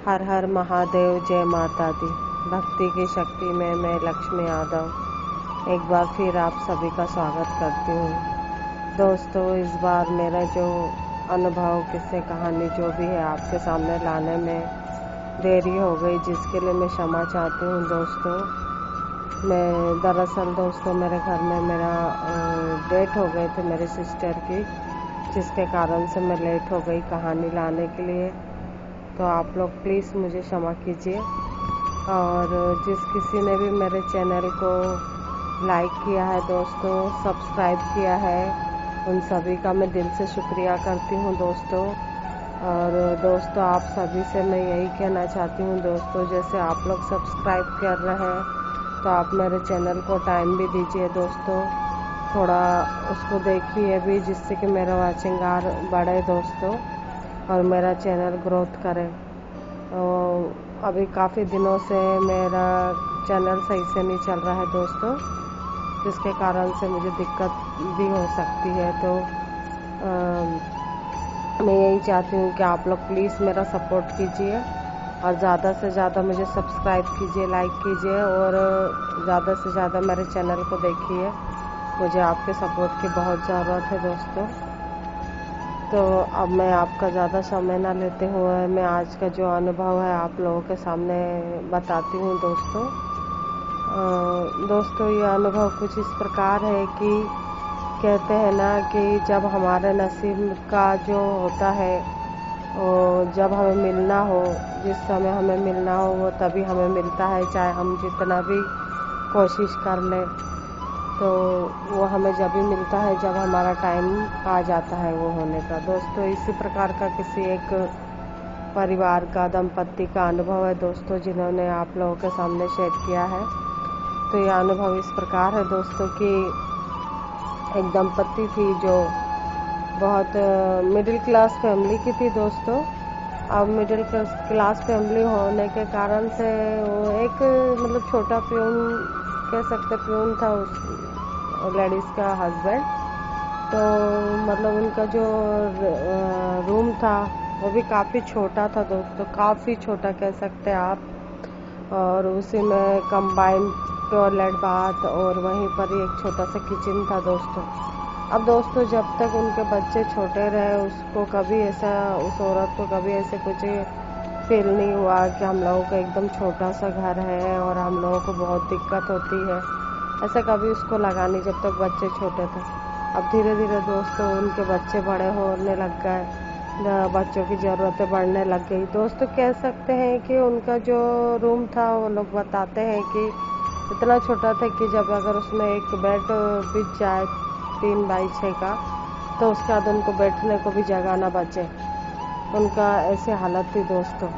हर हर महादेव, जय माता दी। भक्ति की शक्ति में मैं लक्ष्मी यादव एक बार फिर आप सभी का स्वागत करती हूँ। दोस्तों, इस बार मेरा जो अनुभव, किस्से, कहानी जो भी है आपके सामने लाने में देरी हो गई, जिसके लिए मैं क्षमा चाहती हूँ। दोस्तों, मैं दरअसल दोस्तों मेरे घर में मेरा डेट हो गए थे मेरी सिस्टर की, जिसके कारण से मैं लेट हो गई कहानी लाने के लिए। तो आप लोग प्लीज़ मुझे क्षमा कीजिए। और जिस किसी ने भी मेरे चैनल को लाइक किया है दोस्तों, सब्सक्राइब किया है, उन सभी का मैं दिल से शुक्रिया करती हूँ दोस्तों। और दोस्तों, आप सभी से मैं यही कहना चाहती हूँ दोस्तों, जैसे आप लोग सब्सक्राइब कर रहे हैं तो आप मेरे चैनल को टाइम भी दीजिए दोस्तों, थोड़ा उसको देखिए भी, जिससे कि मेरा वॉचिंग आवर बढ़े दोस्तों और मेरा चैनल ग्रोथ करे। अभी काफ़ी दिनों से मेरा चैनल सही से नहीं चल रहा है दोस्तों, जिसके कारण से मुझे दिक्कत भी हो सकती है। तो मैं यही चाहती हूँ कि आप लोग प्लीज़ मेरा सपोर्ट कीजिए और ज़्यादा से ज़्यादा मुझे सब्सक्राइब कीजिए, लाइक कीजिए और ज़्यादा से ज़्यादा मेरे चैनल को देखिए। मुझे आपके सपोर्ट की बहुत ज़रूरत है दोस्तों। तो अब मैं आपका ज़्यादा समय ना लेते हुए मैं आज का जो अनुभव है आप लोगों के सामने बताती हूँ दोस्तों। दोस्तों, ये अनुभव कुछ इस प्रकार है कि कहते हैं ना कि जब हमारे नसीब का जो होता है, जब हमें मिलना हो, जिस समय हमें मिलना हो वो तभी हमें मिलता है, चाहे हम जितना भी कोशिश कर लें। तो वो हमें जब भी मिलता है जब हमारा टाइम आ जाता है वो होने का। दोस्तों, इसी प्रकार का किसी एक परिवार का, दंपत्ति का अनुभव है दोस्तों, जिन्होंने आप लोगों के सामने शेयर किया है। तो यह अनुभव इस प्रकार है दोस्तों कि एक दंपत्ति थी जो बहुत मिडिल क्लास फैमिली की थी दोस्तों। अब मिडिल क्लास फैमिली होने के कारण से वो एक मतलब छोटा प्यून कह सकते, प्यून था उस लेडीज़ का हस्बैंड। तो मतलब उनका जो रूम था वो भी काफ़ी छोटा था दोस्तों, काफ़ी छोटा कह सकते हैं आप। और उसी में कंबाइंड टॉयलेट, बाथ और वहीं पर ही एक छोटा सा किचन था दोस्तों। अब दोस्तों, जब तक उनके बच्चे छोटे रहे उसको कभी ऐसा, उस औरत को कभी ऐसे कुछ फील नहीं हुआ कि हम लोगों का एकदम छोटा सा घर है और हम लोगों को बहुत दिक्कत होती है। ऐसा कभी उसको लगा नहीं जब तक बच्चे छोटे थे। अब धीरे धीरे दोस्तों उनके बच्चे बड़े होने लग गए, बच्चों की ज़रूरतें बढ़ने लग गई दोस्तों। कह सकते हैं कि उनका जो रूम था, वो लोग बताते हैं कि इतना छोटा था कि जब अगर उसमें एक बेड बिछ जाए 3x6 का, तो उसके बाद उनको बैठने को भी जगह ना बचे। उनका ऐसी हालत थी दोस्तों।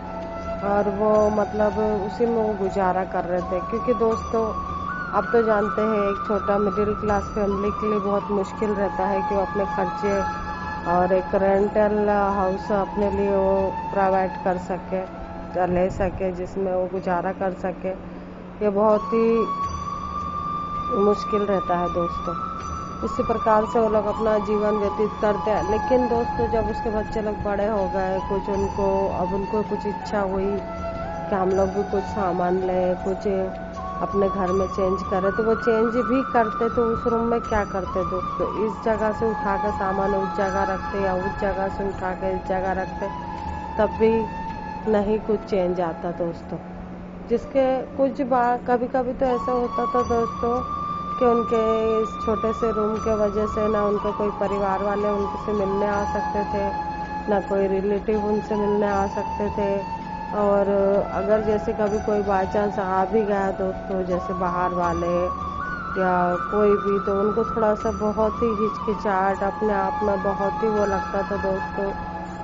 और वो मतलब उसी में वो गुजारा कर रहे थे, क्योंकि दोस्तों आप तो जानते हैं एक छोटा मिडिल क्लास फैमिली के लिए बहुत मुश्किल रहता है कि वो अपने खर्चे और एक रेंटल हाउस अपने लिए वो प्रोवाइड कर सके, ले सके, जिसमें वो गुजारा कर सके। ये बहुत ही मुश्किल रहता है दोस्तों। इसी प्रकार से वो लोग अपना जीवन व्यतीत करते हैं। लेकिन दोस्तों, जब उसके बच्चे लोग बड़े हो गए, कुछ उनको, अब उनको कुछ इच्छा हुई कि हम लोग भी कुछ सामान लें, कुछ अपने घर में चेंज करें, तो वो चेंज भी करते। तो उस रूम में क्या करते दोस्तों, इस जगह से उठा कर सामान उस जगह रखते या उस जगह से उठा कर इस जगह रखते, तब भी नहीं कुछ चेंज आता दोस्तों। जिसके कुछ बार कभी कभी तो ऐसा होता था दोस्तों कि उनके इस छोटे से रूम के वजह से ना उनके कोई परिवार वाले उनसे मिलने आ सकते थे, ना कोई रिलेटिव उनसे मिलने आ सकते थे। और अगर जैसे कभी कोई बाई चांस आ भी गया दोस्तों, जैसे बाहर वाले या कोई भी, तो उनको थोड़ा सा बहुत ही हिचकिचाहट, अपने आप में बहुत ही वो लगता था दोस्तों,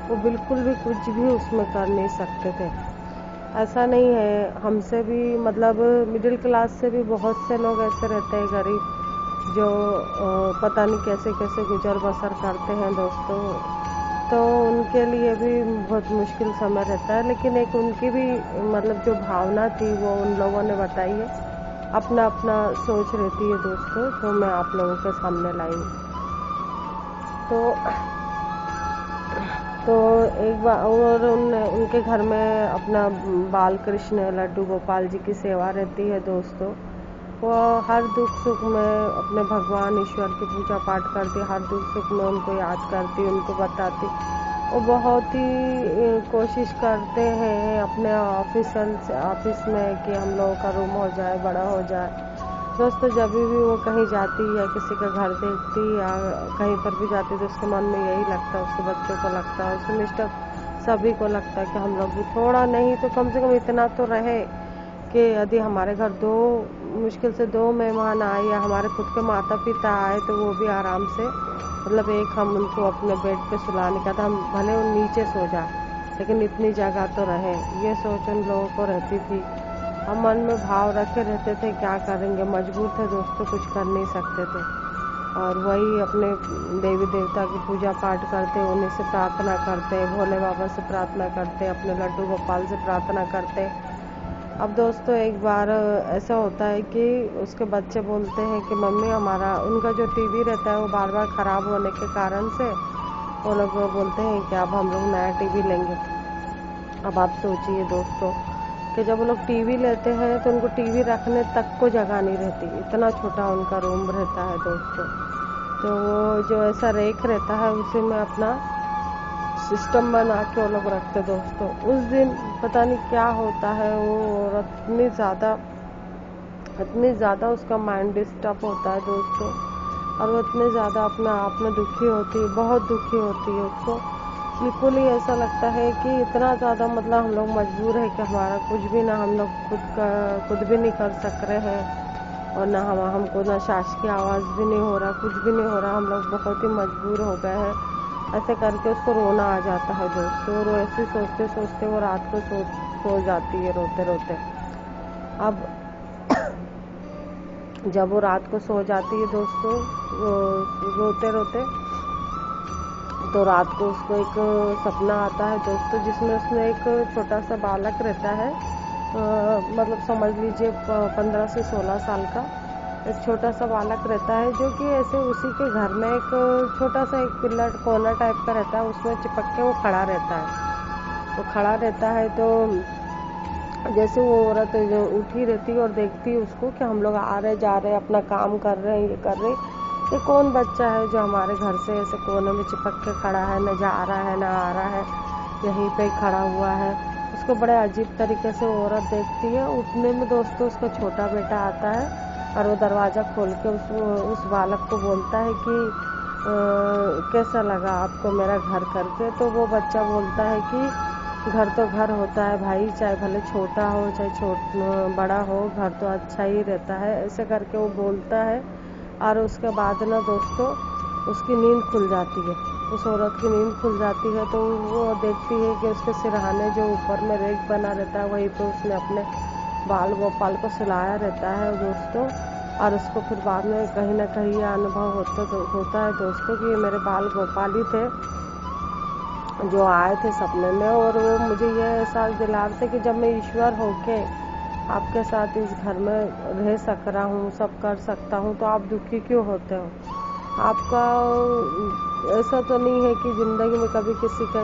वो बिल्कुल भी कुछ भी उसमें कर नहीं सकते थे। ऐसा नहीं है, हमसे भी मतलब मिडिल क्लास से भी बहुत से लोग ऐसे रहते हैं गरीब, जो पता नहीं कैसे कैसे गुजर बसर करते हैं दोस्तों। तो उनके लिए भी बहुत मुश्किल समय रहता है। लेकिन एक उनकी भी मतलब जो भावना थी वो उन लोगों ने बताई है, अपना अपना सोच रहती है दोस्तों, तो मैं आप लोगों के सामने लाई हूँ। तो तो एक बार और उनके घर में अपना बाल कृष्ण लड्डू गोपाल जी की सेवा रहती है दोस्तों। वो हर दुख सुख में अपने भगवान ईश्वर की पूजा पाठ करती, हर दुख सुख में उनको याद करती, उनको बताती। वो बहुत ही कोशिश करते हैं अपने ऑफिस में कि हम लोगों का रूम हो जाए, बड़ा हो जाए। दोस्तों जब भी वो कहीं जाती या किसी का घर देखती या कहीं पर भी जाती तो उसके मन में यही लगता है, उसके बच्चों को लगता है, उसके मिस्टर सभी को लगता है कि हम लोग भी थोड़ा नहीं तो कम से कम इतना तो रहे कि यदि हमारे घर मुश्किल से 2 मेहमान आए या हमारे खुद के माता पिता आए तो वो भी आराम से, मतलब एक हम उनको अपने बेड पे सुलाने का था, हम भले वो नीचे सो जाए लेकिन इतनी जगह तो रहे, ये सोच उन लोगों को रहती थी। हम मन में भाव रखे रहते थे, क्या करेंगे, मजबूर थे दोस्तों, कुछ कर नहीं सकते थे। और वही अपने देवी देवता की पूजा पाठ करते, उन्हीं से प्रार्थना करते, भोले बाबा से प्रार्थना करते, अपने लड्डू गोपाल से प्रार्थना करते। अब दोस्तों एक बार ऐसा होता है कि उसके बच्चे बोलते हैं कि मम्मी हमारा, उनका जो टीवी रहता है वो बार बार ख़राब होने के कारण से वो लोग बोलते हैं कि अब हम लोग नया टीवी लेंगे। अब आप सोचिए दोस्तों कि जब वो लोग टीवी लेते हैं तो उनको टीवी रखने तक को जगह नहीं रहती, इतना छोटा उनका रूम रहता है दोस्तों। तो वो जो ऐसा रेक रहता है उसी में अपना सिस्टम बना के वो लोग रखते दोस्तों। उस दिन पता नहीं क्या होता है, वो औरत इतनी ज़्यादा उसका माइंड डिस्टर्ब होता है दोस्तों, और वो इतने ज़्यादा अपने आप में दुखी होती है, बहुत दुखी होती है। उसको बिल्कुल ही ऐसा लगता है कि इतना ज़्यादा, मतलब हम लोग मजबूर है कि हमारा कुछ भी ना, हम लोग खुद भी नहीं कर सक रहे हैं और ना हमको ना शासकीय आवाज़ भी नहीं हो रहा, कुछ भी नहीं हो रहा, हम लोग बहुत ही मजबूर हो गए हैं। ऐसे करके उसको रोना आ जाता है दोस्तों, और ऐसे सोचते सोचते वो रात को सो जाती है रोते रोते। अब जब वो रात को सो जाती है दोस्तों रोते रोते, तो रात को उसको एक सपना आता है दोस्तों, जिसमें उसमें एक छोटा सा बालक रहता है, मतलब समझ लीजिए 15 से 16 साल का एक छोटा सा बालक रहता है, जो कि ऐसे उसी के घर में एक छोटा सा एक पिलर कोना टाइप का रहता है, उसमें चिपक के वो खड़ा रहता है। तो जैसे वो औरत उठी रहती है और देखती है उसको कि हम लोग आ रहे जा रहे अपना काम कर रहे हैं, ये कर रहे, ये कौन बच्चा है जो हमारे घर से ऐसे कोने में चिपक के खड़ा है, न जा रहा है ना आ रहा है, यहीं पे खड़ा हुआ है। उसको बड़े अजीब तरीके से वो औरत देखती है। उतने में दोस्तों उसका छोटा बेटा आता है और वो दरवाज़ा खोल के उस बालक को बोलता है कि कैसा लगा आपको मेरा घर करके। तो वो बच्चा बोलता है कि घर तो घर होता है भाई, चाहे भले छोटा हो चाहे बड़ा हो, घर तो अच्छा ही रहता है, ऐसे करके वो बोलता है। और उसके बाद ना दोस्तों उसकी नींद खुल जाती है, उस औरत की नींद खुल जाती है। तो वो देखती है कि उसके सिरहाने जो ऊपर में रेक बना रहता है वहीं पे उसने अपने बाल गोपाल को सुलाया रहता है दोस्तों। और उसको फिर बाद में कहीं ना कहीं ये अनुभव होता है दोस्तों कि ये मेरे बाल गोपाल ही थे जो आए थे सपने में, और वो मुझे ये एहसास दिला रहे थे कि जब मैं ईश्वर होके आपके साथ इस घर में रह सक रहा हूँ, सब कर सकता हूँ, तो आप दुखी क्यों होते हो। आपका ऐसा तो नहीं है कि ज़िंदगी में कभी किसी का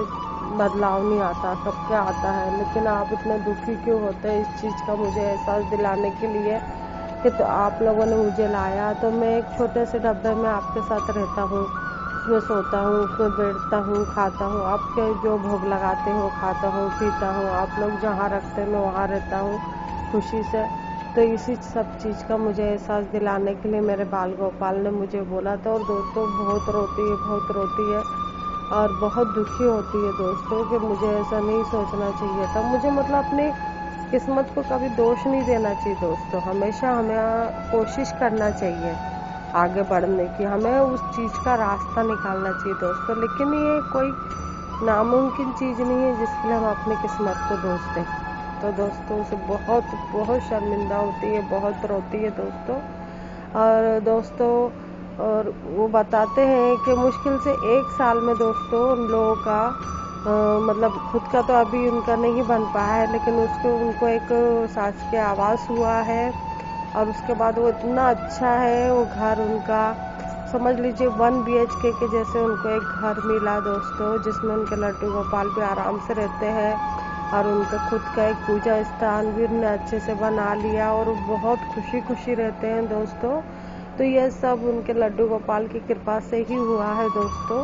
बदलाव नहीं आता, सबके आता है, लेकिन आप इतने दुखी क्यों होते हैं। इस चीज़ का मुझे एहसास दिलाने के लिए कि तो आप लोगों ने मुझे लाया, तो मैं एक छोटे से डब्बे में आपके साथ रहता हूँ, उसमें सोता हूँ, उसमें बैठता हूँ, खाता हूँ, आपके जो भोग लगाते हो खाता हूँ पीता हूँ, आप लोग जहाँ रखते हैं मैं वहाँ रहता हूँ खुशी से। तो इसी सब चीज़ का मुझे एहसास दिलाने के लिए मेरे बाल गोपाल ने मुझे बोला था। और दोस्तों बहुत रोती है और बहुत दुखी होती है दोस्तों कि मुझे ऐसा नहीं सोचना चाहिए था, मुझे मतलब अपनी किस्मत को कभी दोष नहीं देना चाहिए दोस्तों, हमेशा हमें कोशिश करना चाहिए आगे बढ़ने की, हमें उस चीज़ का रास्ता निकालना चाहिए दोस्तों। लेकिन ये कोई नामुमकिन चीज़ नहीं है जिसके लिए हम अपनी किस्मत को दोष दें। तो दोस्तों उसे बहुत शर्मिंदा होती है, बहुत रोती है दोस्तों। और दोस्तों और वो बताते हैं कि मुश्किल से 1 साल में दोस्तों उन लोगों का मतलब खुद का तो अभी उनका नहीं बन पाया है, लेकिन उनको एक शासकीय आवास हुआ है। और उसके बाद वो इतना अच्छा है वो घर उनका, समझ लीजिए 1 BHK के जैसे उनको एक घर मिला दोस्तों, जिसमें उनके लड्डू गोपाल भी आराम से रहते हैं और उनका खुद का एक पूजा स्थान भी उन्होंने अच्छे से बना लिया और वो बहुत खुशी खुशी रहते हैं दोस्तों। तो ये सब उनके लड्डू गोपाल की कृपा से ही हुआ है दोस्तों,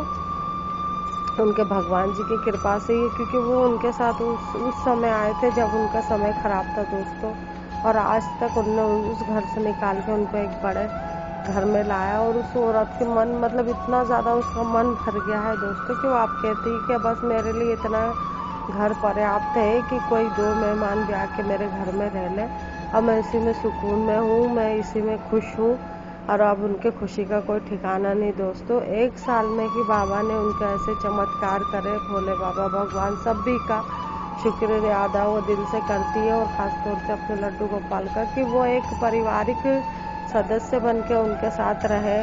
उनके भगवान जी की कृपा से ही, क्योंकि वो उनके साथ उस समय आए थे जब उनका समय खराब था दोस्तों। और आज तक उन्होंने उस घर से निकाल के उनको एक बड़े घर में लाया और उस औरत के मन मतलब इतना ज़्यादा उसका मन भर गया है दोस्तों कि वो आप कहती है कि बस मेरे लिए इतना घर पर्याप्त है कि कोई 2 मेहमान भी आके मेरे घर में रह ले, अब मैं इसी में सुकून में हूँ, मैं इसी में खुश हूँ। और अब उनके खुशी का कोई ठिकाना नहीं दोस्तों। 1 साल में ही बाबा ने उनके ऐसे चमत्कार करे, भोले बाबा भगवान सभी का शुक्र अदा वो दिल से करती है और ख़ासतौर से अपने लड्डू गोपाल का, कि वो एक पारिवारिक सदस्य बन के उनके साथ रहे।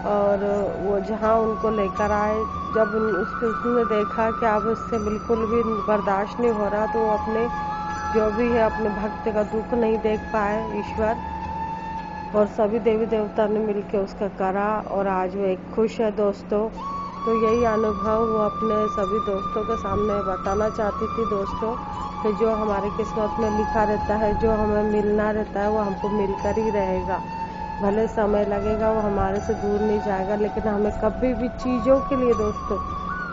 और वो जहाँ उनको लेकर आए, जब उसने देखा कि अब उससे बिल्कुल भी बर्दाश्त नहीं हो रहा, तो वो अपने जो भी है अपने भक्त का दुख नहीं देख पाए ईश्वर, और सभी देवी देवता ने मिलकर उसका करा और आज वो एक खुश है दोस्तों। तो यही अनुभव वो अपने सभी दोस्तों के सामने बताना चाहती थी दोस्तों, कि जो हमारी किस्मत में लिखा रहता है, जो हमें मिलना रहता है, वो हमको मिलकर ही रहेगा। भले समय लगेगा, वो हमारे से दूर नहीं जाएगा, लेकिन हमें कभी भी चीज़ों के लिए दोस्तों,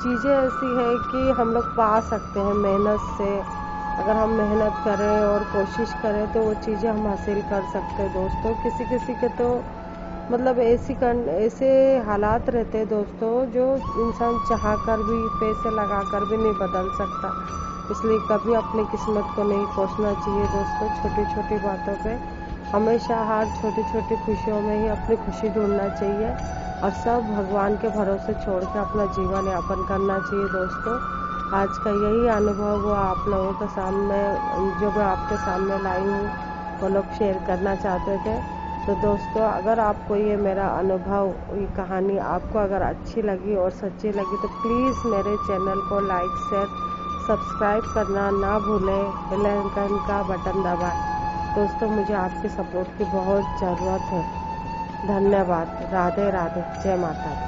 चीज़ें ऐसी है कि हम लोग पा सकते हैं मेहनत से। अगर हम मेहनत करें और कोशिश करें तो वो चीज़ें हम हासिल कर सकते हैं दोस्तों। किसी किसी के तो मतलब ऐसे हालात रहते हैं दोस्तों, जो इंसान चाह कर भी, पैसे लगा कर भी नहीं बदल सकता। इसलिए कभी अपनी किस्मत को नहीं कोसना चाहिए दोस्तों। छोटी छोटी बातों पे हमेशा हर छोटी छोटी खुशियों में ही अपनी खुशी ढूंढना चाहिए और सब भगवान के भरोसे छोड़ के अपना जीवन यापन करना चाहिए दोस्तों। आज का यही अनुभव वो आप लोगों के सामने, जो मैं आपके सामने लाई हूँ, वो लोग शेयर करना चाहते थे। तो दोस्तों, अगर आपको ये मेरा अनुभव, ये कहानी आपको अगर अच्छी लगी और सच्ची लगी, तो प्लीज़ मेरे चैनल को लाइक शेयर सब्सक्राइब करना ना भूलें, बेल आइकन का बटन दबाएं। दोस्तों, मुझे आपके सपोर्ट की बहुत ज़रूरत है। धन्यवाद। राधे राधे। जय माता दी।